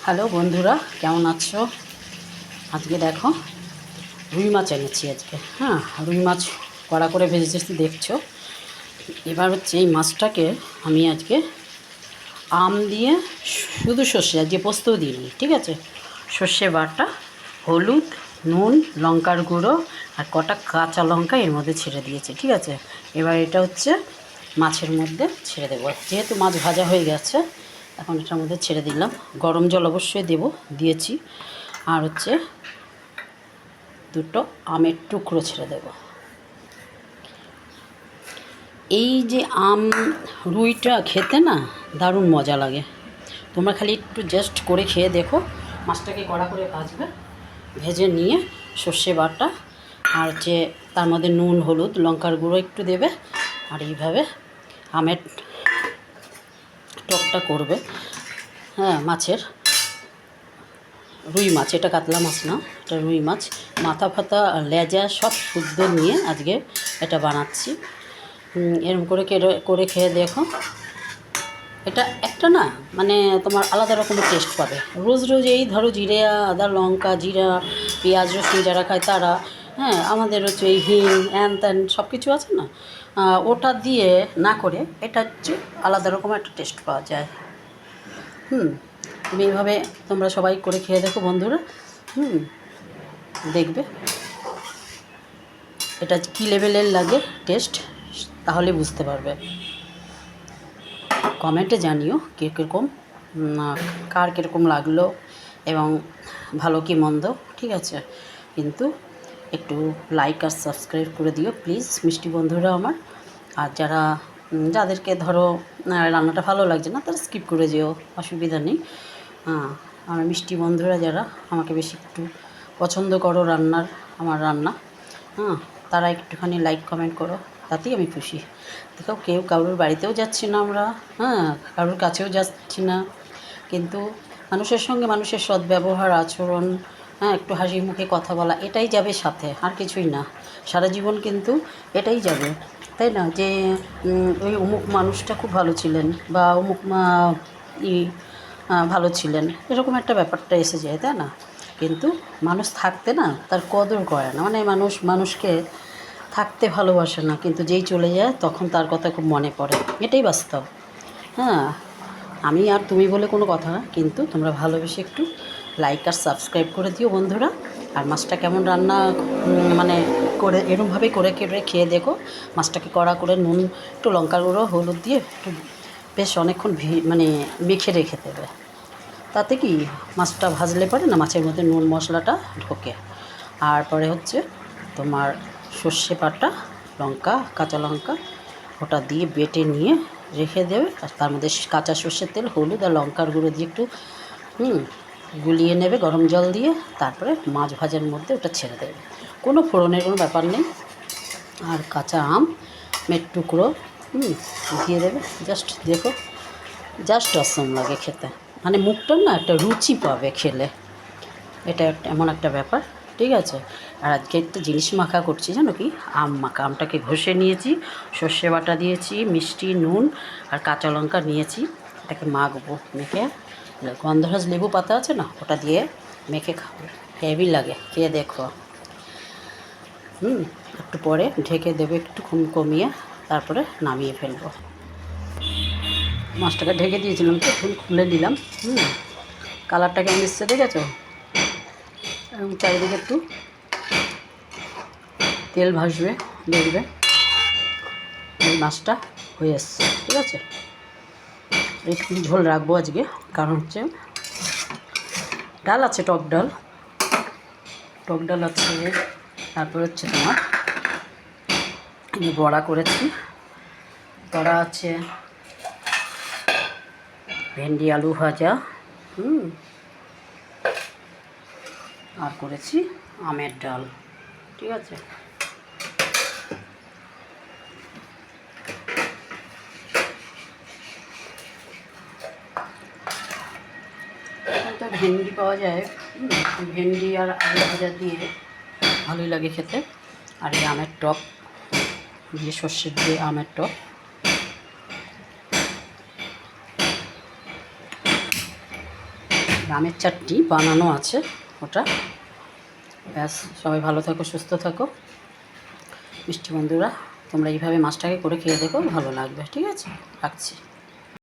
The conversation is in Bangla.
হ্যালো বন্ধুরা, কেমন আছো? আজকে দেখো রুই মাছ এনেছি আজকে। হ্যাঁ, রুই মাছ কড়া করে ভেজেছি দেখছো। এবার হচ্ছে এই মাছটাকে আমি আজকে আম দিয়ে, শুধু সর্ষে, আজকে পোস্তও দিইনি, ঠিক আছে। সর্ষে বাটা, হলুদ, নুন, লঙ্কার গুঁড়ো আর কটা কাঁচা লঙ্কা এর মধ্যে ছেড়ে দিয়েছি, ঠিক আছে। এবার এটা হচ্ছে মাছের মধ্যে ছেড়ে দেবো। যেহেতু মাছ ভাজা হয়ে গেছে, এখন এটার মধ্যে ছেড়ে দিলাম। গরম জল অবশ্যই দিয়েছি। আর হচ্ছে দুটো আমের টুকরো ছেড়ে দেব। এই যে রুইটা খেতে না দারুণ মজা লাগে। তোমরা খালি একটু জাস্ট করে খেয়ে দেখো। মাছটাকে কড়া করে ভাজবে, ভেজে নিয়ে সর্ষে বাটা আর হচ্ছে তার মধ্যে নুন, হলুদ, লঙ্কার গুঁড়ো একটু দেবে। আর এইভাবে আমের টকটা করবে। হ্যাঁ, রুই মাছ, এটা কাতলা মাছ না, এটা রুই মাছ। মাথা ফাতা লেজা সব শুদ্ধ নিয়ে আজকে এটা বানাচ্ছি। এরকম করে খেয়ে দেখো। এটা একটা না, মানে তোমার আলাদা রকমের টেস্ট পাবে। রোজ রোজ এই ধরো জিরে, আদা, লঙ্কা, জিরা, পেঁয়াজ, রসুন যারা খায় তারা, হ্যাঁ, আমাদের হচ্ছে এই হিং হ্যান ত্যান সব কিছু আছে না, ওটা দিয়ে না করে এটা হচ্ছে আলাদা রকমের একটা টেস্ট পাওয়া যায়। তুমি এইভাবে তোমরা সবাই করে খেয়ে দেখো বন্ধুরা। দেখবে এটা কী লেভেলের লাগে টেস্ট, তাহলে বুঝতে পারবে। কমেন্টে জানিও কীরকম, কার কীরকম লাগলো এবং ভালো কি মন্দ, ঠিক আছে। কিন্তু একটু লাইক আর সাবস্ক্রাইব করে দিও প্লিজ মিষ্টি বন্ধুরা আমার। আর যাদেরকে ধরো রান্নাটা ভালো লাগছে না, তারা স্কিপ করে যেও, অসুবিধা নেই। আমার মিষ্টি বন্ধুরা যারা আমাকে বেশি একটু পছন্দ করো আমার রান্না, তারা একটুখানি লাইক কমেন্ট করো, তাতেই আমি খুশি। দেখো, কারোর বাড়িতেও যাচ্ছি না আমরা, কারোর কাছেও যাচ্ছি না, কিন্তু মানুষের সঙ্গে মানুষের সদ্ব্যবহার, আচরণ, একটু হাসি মুখে কথা বলা, এটাই যাবে সাথে, আর কিছুই না। সারা জীবন কিন্তু এটাই যাবে, তাই না? যে ওই অমুক মানুষটা খুব ভালো ছিলেন বা অমুক ভালো ছিলেন, এরকম একটা ব্যাপারটা এসে যায়, তাই না? কিন্তু মানুষ থাকতে না তার কদর করে না, মানে মানুষকে থাকতে ভালোবাসে না, কিন্তু যেই চলে যায় তখন তার কথা খুব মনে পড়ে, এটাই বাস্তব। হ্যাঁ, আমি আর তুমি বলে কোনো কথা না, কিন্তু তোমরা ভালোবেসে একটু লাইক আর সাবস্ক্রাইব করে দিও বন্ধুরা। আর মাছটা কেমন রান্না, মানে করে এরমভাবে করে খেয়ে দেখো। মাছটাকে কড়া করে নুন, একটু লঙ্কার গুঁড়ো, হলুদ দিয়ে একটু বেশ অনেকক্ষণ মানে মেখে রেখে দেবে। তাতে কি মাছটা ভাজলে পরে না মাছের মধ্যে নুন মশলাটা ঢোকে। আর পরে হচ্ছে তোমার সর্ষে বাটা, লঙ্কা, কাঁচা লঙ্কা, ওটা দিয়ে বেটে নিয়ে রেখে দেবে। আর তার মধ্যে কাঁচা সর্ষের তেল, হলুদ আর লঙ্কার গুঁড়ো দিয়ে একটু গুলিয়ে নেবে গরম জল দিয়ে। তারপরে মাছ ভাজার মধ্যে ওটা ছেড়ে দেবে। কোনো ফোড়নের কোনো ব্যাপার নেই। আর কাঁচা আমের টুকরো দিয়ে দেবে। জাস্ট দেখো, জাস্ট অসম লাগে খেতে, মানে মুখটার না একটা রুচি পাবে খেলে। এটা এমন একটা ব্যাপার, ঠিক আছে। আর আজকে একটা জিনিস মাখা করছি, জানো কি? আম মাখা। আমটাকে ঘষে নিয়েছি, সর্ষে বাটা দিয়েছি, মিষ্টি, নুন আর কাঁচা লঙ্কা নিয়েছি। এটাকে মাখবো, মেখে গন্ধরাজ লেবু পাতা আছে না, ওটা দিয়ে মেখে খাবো। হেভি লাগে, খেয়ে দেখো। একটু পরে ঢেকে দেবে, একটু কমিয়ে, তারপরে নামিয়ে ফেলবো। মাছটাকে ঢেকে দিয়েছিলাম, তো এখন খুলে নিলাম। কালারটা কেমন এসছে দেখেছো? এবং চারিদিকে একটু তেল ভাসবে, দেখবে এই মাছটা হয়ে এসছে, ঠিক আছে। একটু ঝোল রাখবো আজকে, কারণ হচ্ছে ডাল আছে, টক ডাল আছে। তারপর হচ্ছে তোমার বড়া করেছি, বড়া আছে, ভেন্ডি আলু ভাজা, আর করেছি আমের ডাল, ঠিক আছে। তো ভেন্ডি পাওয়া যায়, ভেন্ডি আর আলু ভাজা দিয়ে ভালোই লাগে খেতে। আর এই আমের টক দিয়ে, সর্ষের দিয়ে আমের টক, আমের চাটনি বানানো আছে ওটা। ব্যাস, সবাই ভালো থাকো, সুস্থ থাকো। মিষ্টি বন্ধুরা, তোমরা এইভাবে মাছটাকে করে খেয়ে দেখো, ভালো লাগবে। ঠিক আছে, রাখছি।